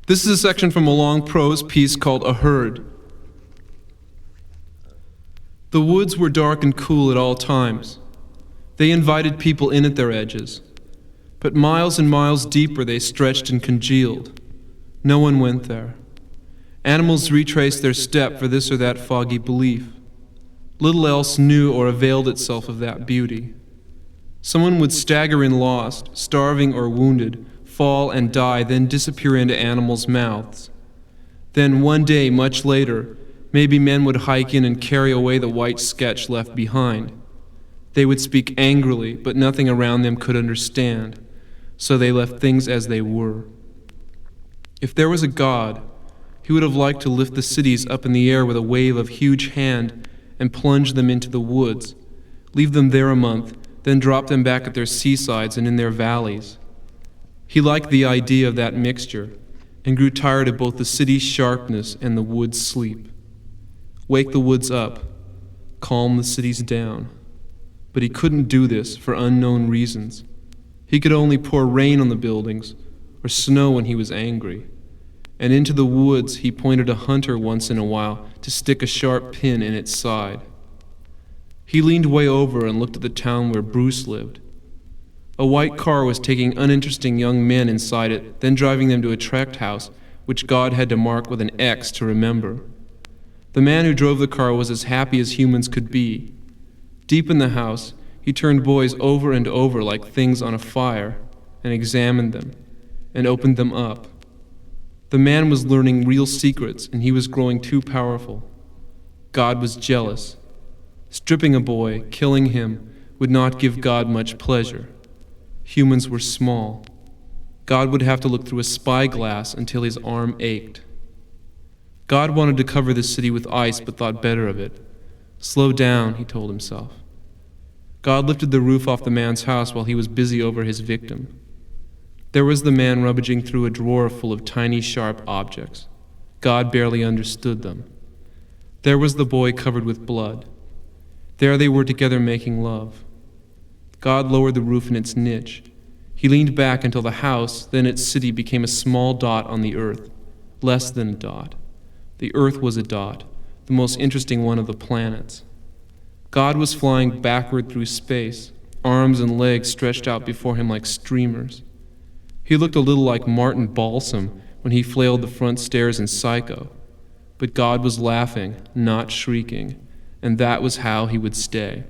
This is a section from a long prose piece called A Herd. The woods were dark and cool at all times. They invited people in at their edges. But miles and miles deeper they stretched and congealed. No one went there. Animals retraced their step for this or that foggy belief. Little else knew or availed itself of that beauty. Someone would stagger in lost, starving or wounded, fall and die, then disappear into animals' mouths. Then one day, much later, maybe men would hike in and carry away the white sketch left behind. They would speak angrily, but nothing around them could understand, so they left things as they were. If there was a God, he would have liked to lift the cities up in the air with a wave of huge hand and plunge them into the woods, leave them there a month, then drop them back at their seasides and in their valleys. He liked the idea of that mixture and grew tired of both the city's sharpness and the woods' sleep. Wake the woods up, calm the cities down. But he couldn't do this for unknown reasons. He could only pour rain on the buildings or snow when he was angry. And into the woods he pointed a hunter once in a while to stick a sharp pin in its side. He leaned way over and looked at the town where Bruce lived. A white car was taking uninteresting young men inside it, then driving them to a tract house, which God had to mark with an X to remember. The man who drove the car was as happy as humans could be. Deep in the house, he turned boys over and over like things on a fire, and examined them, and opened them up. The man was learning real secrets, and he was growing too powerful. God was jealous. Stripping a boy, killing him, would not give God much pleasure. Humans were small. God would have to look through a spyglass until his arm ached. God wanted to cover the city with ice, but thought better of it. Slow down, he told himself. God lifted the roof off the man's house while he was busy over his victim. There was the man rummaging through a drawer full of tiny, sharp objects. God barely understood them. There was the boy covered with blood. There they were together making love. God lowered the roof in its niche. He leaned back until the house, then its city, became a small dot on the earth, less than a dot. The earth was a dot, the most interesting one of the planets. God was flying backward through space, arms and legs stretched out before him like streamers. He looked a little like Martin Balsam when he flailed the front stairs in Psycho. But God was laughing, not shrieking, and that was how he would stay.